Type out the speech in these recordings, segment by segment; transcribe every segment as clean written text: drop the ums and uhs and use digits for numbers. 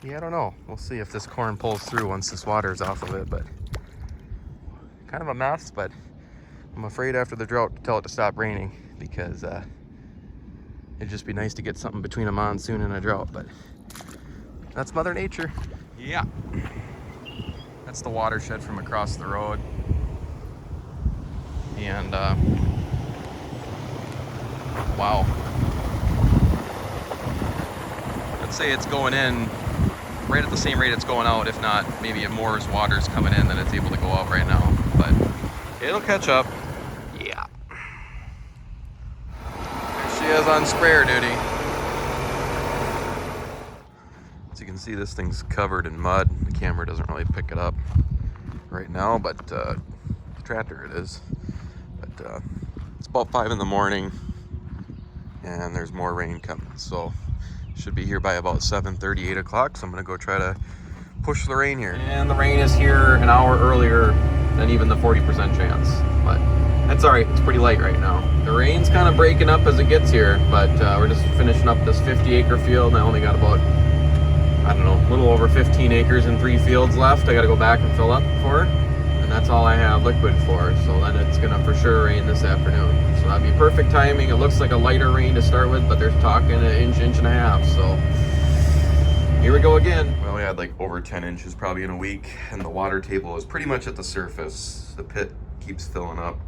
Yeah, I don't know. We'll see if this corn pulls through once this water is off of it, but kind of a mess, but I'm afraid after the drought to tell it to stop raining because it'd just be nice to get something between a monsoon and a drought, but that's Mother Nature. Yeah. That's the watershed from across the road. And wow. Let's say it's going in right at the same rate it's going out, if not maybe more water's coming in than it's able to go out right now, but it'll catch up. Yeah. There she is on sprayer duty. As you can see, this thing's covered in mud. The camera doesn't really pick it up right now, but the tractor it is. But it's about 5 in the morning and there's more rain coming, so should be here by about 7:30, 8 o'clock. So I'm gonna go try to push the rain here. And the rain is here an hour earlier than even the 40% chance, but that's all right. It's pretty light right now. The rain's kind of breaking up as it gets here, but we're just finishing up this 50-acre field, and I only got about, I don't know, a little over 15 acres and 3 fields left. I got to go back and fill up for, and that's all I have liquid for. So then it's gonna for sure rain this afternoon. So that'd be perfect timing. It looks like a lighter rain to start with, but they're talking an inch and a half. So here we go again. Well, we had like over 10 inches probably in a week, and the water table is pretty much at the surface. The pit keeps filling up.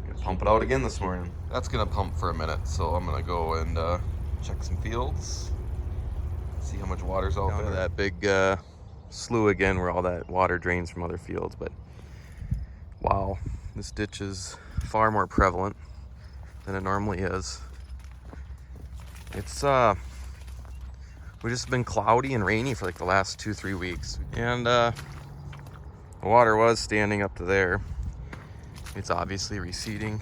I'm gonna pump it out again this morning. That's gonna pump for a minute, so I'm gonna go and check some fields, see how much water's out there. That big slough again where all that water drains from other fields, but wow, this ditch is far more prevalent than it normally is. It's we've just been cloudy and rainy for like the last 2-3 weeks, and the water was standing up to there. It's obviously receding,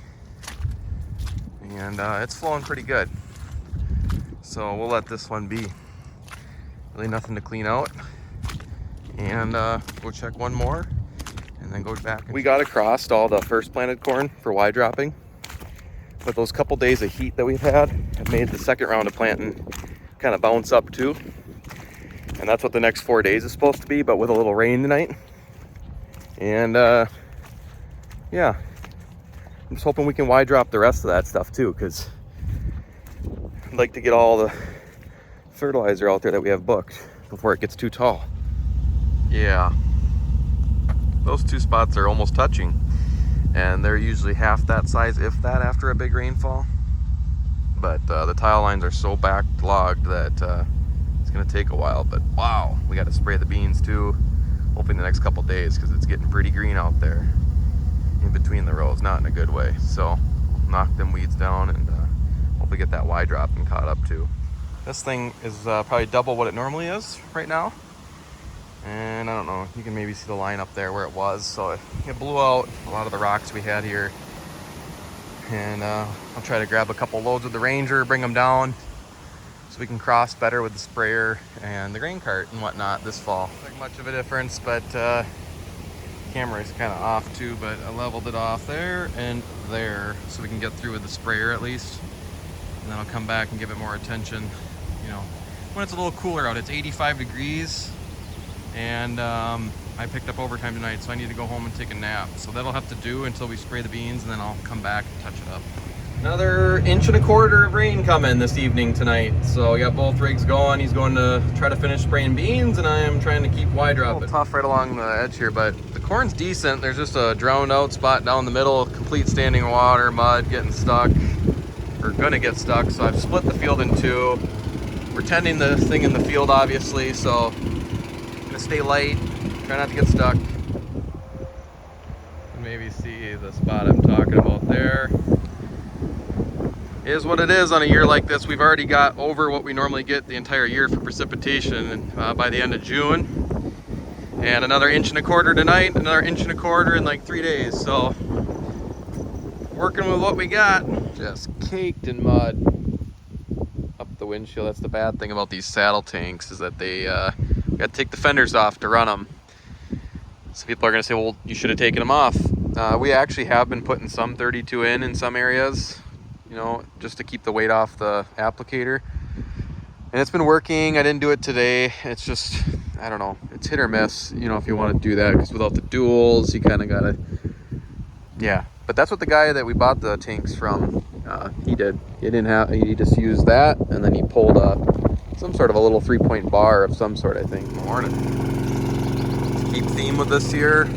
and it's flowing pretty good, so we'll let this one be. Really nothing to clean out, and go check one more and then go back. We got across all the first planted corn for Y dropping, but those couple days of heat that we've had have made the second round of planting kind of bounce up too, and that's what the next 4 days is supposed to be, but with a little rain tonight. And yeah, I'm just hoping we can Y drop the rest of that stuff too, because I'd like to get all the fertilizer out there that we have booked before it gets too tall. Yeah, those 2 spots are almost touching, and they're usually half that size, if that, after a big rainfall. But the tile lines are so backlogged that it's gonna take a while. But wow, we got to spray the beans too, hoping the next couple days, because it's getting pretty green out there in between the rows, not in a good way. So knock them weeds down and hopefully get that Y drop and caught up too. This thing is probably double what it normally is right now, and I don't know, you can maybe see the line up there where it was. So it blew out a lot of the rocks we had here, and I'll try to grab a couple loads with the Ranger, bring them down so we can cross better with the sprayer and the grain cart and whatnot this fall. Not much of a difference, but camera is kind of off too, but I leveled it off there and there so we can get through with the sprayer at least, and then I'll come back and give it more attention, you know, when it's a little cooler out. It's 85 degrees, and I picked up overtime tonight, so I need to go home and take a nap. So that'll have to do until we spray the beans, and then I'll come back and touch it up. Another 1.25 inches of rain coming this evening tonight. So we got both rigs going. He's going to try to finish spraying beans, and I am trying to keep Y dropping. A little tough right along the edge here, but the corn's decent. There's just a drowned out spot down the middle, complete standing water, mud, getting stuck, or gonna get stuck. So I've split the field in 2, pretending the thing in the field obviously, so I'm gonna stay light, try not to get stuck. Maybe see the spot I'm talking about there. Is what it is on a year like this. We've already got over what we normally get the entire year for precipitation by the end of June, and another 1.25 inches tonight, another 1.25 inches in like 3 days. So working with what we got. Just caked in mud up the windshield. That's the bad thing about these saddle tanks, is that they got to take the fenders off to run them. So people are going to say, well, you should have taken them off. We actually have been putting some 32 in some areas, you know, just to keep the weight off the applicator. And it's been working. I didn't do it today. It's just, I don't know, it's hit or miss, you know, if you want to do that, because without the duals, you kind of gotta, yeah. But that's what the guy that we bought the tanks from, he did. He just used that, and then he pulled some sort of a little 3-point bar of some sort, I think. Morning. Keep theme with this year.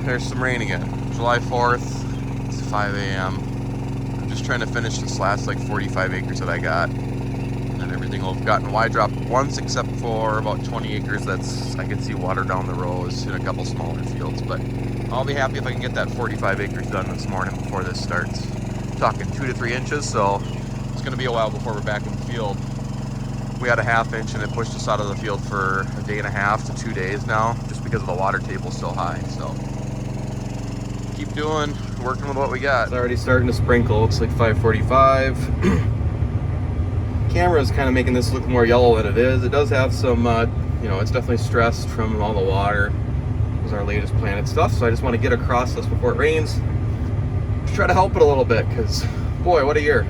There's some rain again. July 4th, it's 5 a.m. I'm just trying to finish this last like 45 acres that I got. And then everything will have gotten wide dropped once, except for about 20 acres that's, I can see water down the rows in a couple smaller fields. But I'll be happy if I can get that 45 acres done this morning before this starts. I'm talking 2 to 3 inches, so it's gonna be a while before we're back in the field. We had a ½ inch and it pushed us out of the field for a day and a half to 2 days now, just because of the water table so high. So keep working with what we got. It's already starting to sprinkle. It's like 5:45. Camera's kind of making this look more yellow than it is. It does have some, you know, it's definitely stressed from all the water. This is our latest planted stuff, so I just want to get across this before it rains. Just try to help it a little bit, because boy, what a year.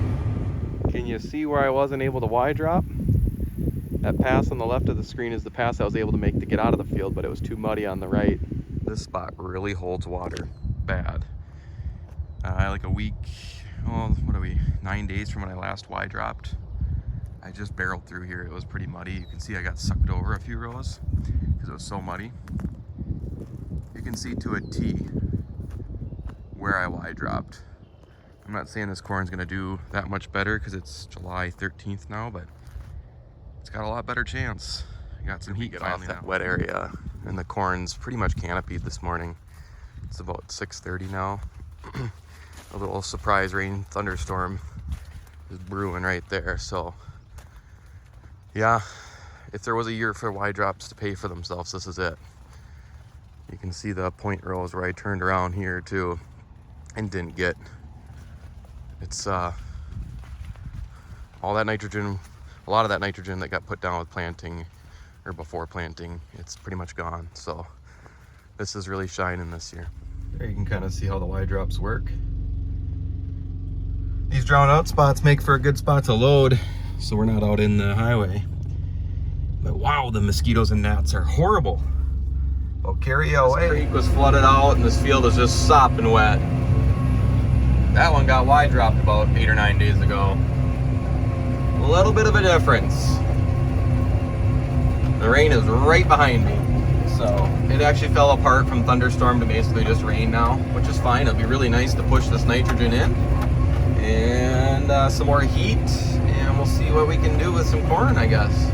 Can you see where I wasn't able to wide drop? That pass on the left of the screen is the pass I was able to make to get out of the field, but it was too muddy on the right. This spot really holds water bad. Like a week, well, what are we, 9 days from when I last wide dropped. I just barreled through here. It was pretty muddy. You can see I got sucked over a few rows because it was so muddy. You can see to a T where I wide dropped. I'm not saying this corn's gonna do that much better because it's July 13th now, but it's got a lot better chance. I got some heat get off that wet area, and the corn's pretty much canopied this morning. It's about 6:30 now. A little surprise rain thunderstorm is brewing right there. So yeah, if there was a year for wide drops to pay for themselves, this is it. You can see the point rows where I turned around here too and didn't get. It's all that nitrogen, a lot of that nitrogen that got put down with planting or before planting, it's pretty much gone. So this is really shining this year. There you can kind of see how the wide drops work. These drowned out spots make for a good spot to load, so we're not out in the highway. But wow, the mosquitoes and gnats are horrible. Well, carry away. This creek was flooded out and this field is just sopping wet. That one got wide dropped about 8 or 9 days ago. A little bit of a difference. The rain is right behind me. So it actually fell apart from thunderstorm to basically just rain now, which is fine. It'll be really nice to push this nitrogen in and some more heat, and we'll see what we can do with some corn, I guess.